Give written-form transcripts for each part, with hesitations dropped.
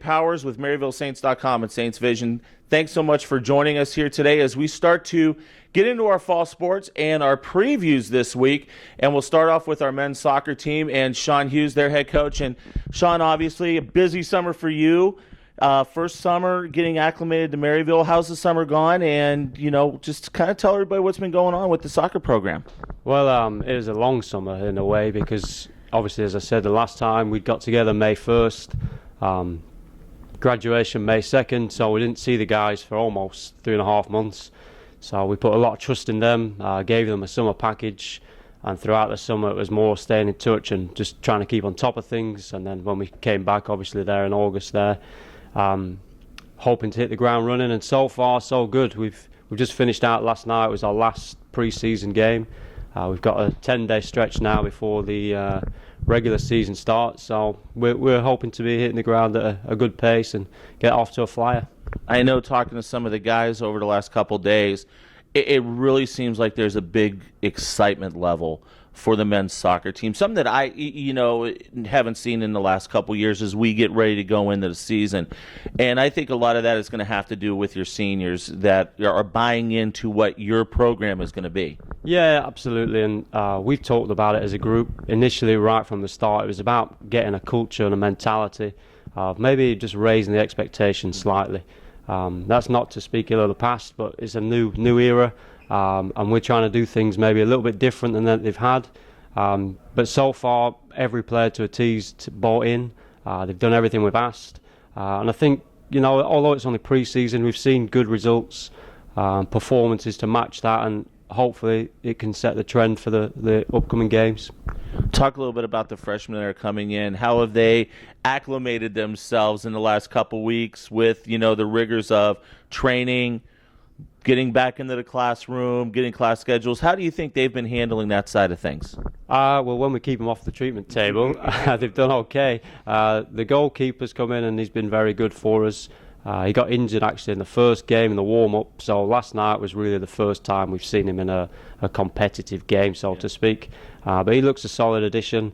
Powers with MaryvilleSaints.com and Saints Vision. Thanks so much for joining us here today as we start to get into our fall sports and our previews this week. And we'll start off with our men's soccer team and Sean Hughes, their head coach. And Sean, obviously a busy summer for you. First summer getting acclimated to Maryville. How's the summer gone? And, just kind of tell everybody what's been going on with the soccer program. Well, it was a long summer in a way because obviously, as I said, the last time we got together May 1st, graduation May 2nd, so we didn't see the guys for almost 3.5 months. So we put a lot of trust in them, gave them a summer package, and throughout the summer it was more staying in touch and just trying to keep on top of things. And then when we came back, obviously there in August there, hoping to hit the ground running, and so far so good. We've just finished out last night. It was our last pre-season game. We've got a 10-day stretch now before the regular season starts, so we're hoping to be hitting the ground at a good pace and get off to a flyer. I know, talking to some of the guys over the last couple of days, it really seems like there's a big excitement level for the men's soccer team. Something that I, haven't seen in the last couple of years as we get ready to go into the season. And I think a lot of that is going to have to do with your seniors that are buying into what your program is going to be. Yeah, absolutely. And we've talked about it as a group. Initially, right from the start, it was about getting a culture and a mentality of maybe just raising the expectations slightly. That's not to speak ill of the past, but it's a new era. And we're trying to do things maybe a little bit different than that they've had. But so far, every player to a T's bought in. They've done everything we've asked. And I think, although it's only pre-season, we've seen good results, performances to match that, and hopefully it can set the trend for the upcoming games. Talk a little bit about the freshmen that are coming in. How have they acclimated themselves in the last couple weeks with, the rigors of training, getting back into the classroom, getting class schedules? How do you think they've been handling that side of things? Well, when we keep them off the treatment table, they've done okay. The goalkeeper's come in and he's been very good for us. He got injured actually in the first game in the warm-up, so last night was really the first time we've seen him in a competitive game, so to speak. But he looks a solid addition.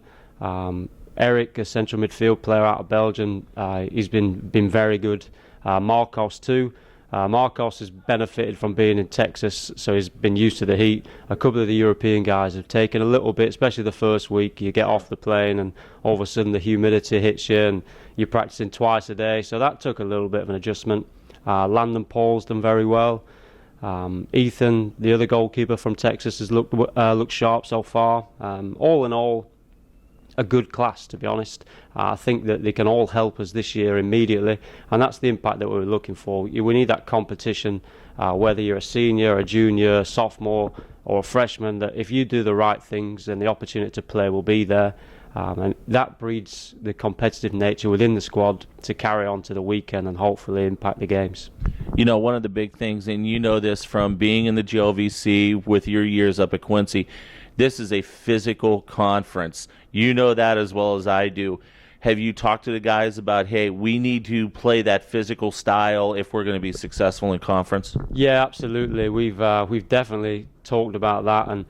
Eric, a central midfield player out of Belgium, he's been very good. Marcos too. Marcos has benefited from being in Texas, so he's been used to the heat. A couple of the European guys have taken a little bit, especially the first week. You get off the plane and all of a sudden the humidity hits you and you're practicing twice a day, so that took a little bit of an adjustment. Landon Paul's done very well. Ethan, the other goalkeeper from Texas, has looked sharp so far. All in all, a good class, to be honest. I think that they can all help us this year immediately, and that's the impact that we're looking for. We need that competition, whether you're a senior, a junior, a sophomore, or a freshman, that if you do the right things, then the opportunity to play will be there. And that breeds the competitive nature within the squad to carry on to the weekend and hopefully impact the games. One of the big things, and this from being in the GLVC with your years up at Quincy, this is a physical conference. You know that as well as I do. Have you talked to the guys about, hey, we need to play that physical style if we're going to be successful in conference? Yeah, absolutely. We've definitely talked about that, and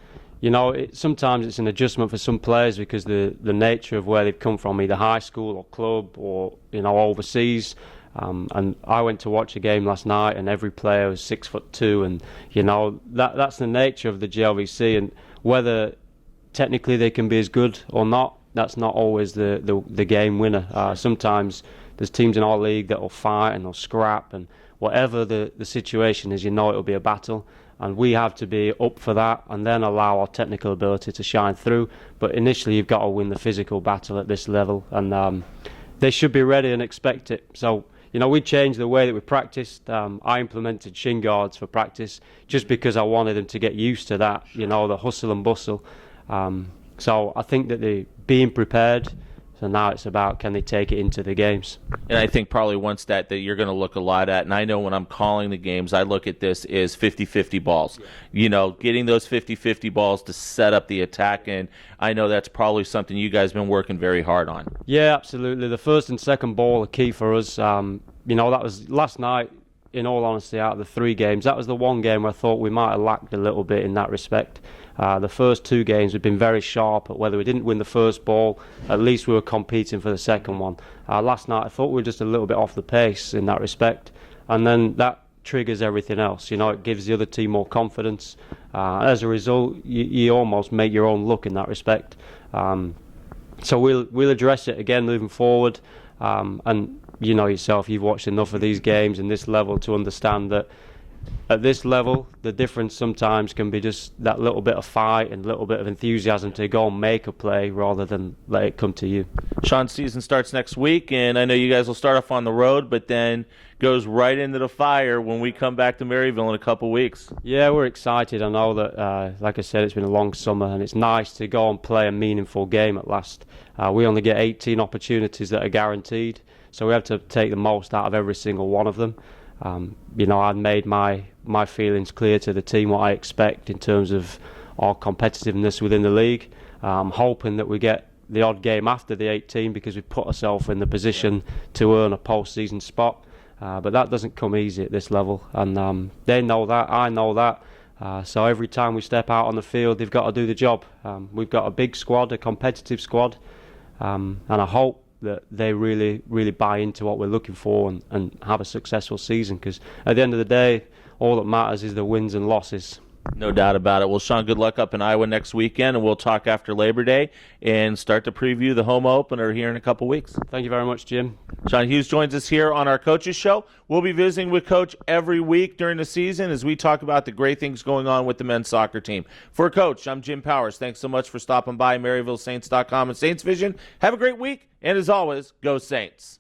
sometimes it's an adjustment for some players because the nature of where they've come from, either high school or club or overseas. And I went to watch a game last night, and every player was 6'2", and that's the nature of the GLVC, and whether technically they can be as good or not, that's not always the game winner. Sometimes there's teams in our league that will fight and they'll scrap, and whatever the situation is, it'll be a battle, and we have to be up for that and then allow our technical ability to shine through. But initially you've got to win the physical battle at this level, and they should be ready and expect it. So we changed the way that we practiced. I implemented shin guards for practice just because I wanted them to get used to that, the hustle and bustle. So I think that they're being prepared. So now it's about, can they take it into the games? And I think probably one stat that you're going to look a lot at, and I know when I'm calling the games, I look at this, is 50-50 balls. Getting those 50-50 balls to set up the attack, and I know that's probably something you guys have been working very hard on. Yeah, absolutely. The first and second ball are key for us. That was last night. in all honesty, out of the 3 games, that was the one game where I thought we might have lacked a little bit in that respect. The first 2 games we've been very sharp at whether we didn't win the first ball, at least we were competing for the second one. Last night I thought we were just a little bit off the pace in that respect, and then that triggers everything else. It gives the other team more confidence. As a result, you almost make your own luck in that respect. So we'll address it again moving forward. And you know yourself, you've watched enough of these games in this level to understand that at this level, the difference sometimes can be just that little bit of fight and a little bit of enthusiasm to go and make a play rather than let it come to you. Sean's season starts next week, and I know you guys will start off on the road, but then goes right into the fire when we come back to Maryville in a couple weeks. Yeah, we're excited. I know that, like I said, it's been a long summer, and it's nice to go and play a meaningful game at last. We only get 18 opportunities that are guaranteed, so we have to take the most out of every single one of them. I've made my feelings clear to the team, what I expect in terms of our competitiveness within the league. I'm hoping that we get the odd game after the 18 because we've put ourselves in the position to earn a post-season spot. But that doesn't come easy at this level, and they know that, I know that. So every time we step out on the field, they've got to do the job. We've got a big squad, a competitive squad, and I hope that they really, really buy into what we're looking for and have a successful season, because at the end of the day, all that matters is the wins and losses. No doubt about it. Well, Sean, good luck up in Iowa next weekend, and we'll talk after Labor Day and start to preview the home opener here in a couple weeks. Thank you very much, Jim. Sean Hughes joins us here on our Coaches Show. We'll be visiting with Coach every week during the season as we talk about the great things going on with the men's soccer team. For Coach, I'm Jim Powers. Thanks so much for stopping by MaryvilleSaints.com and Saints Vision. Have a great week, and as always, go Saints.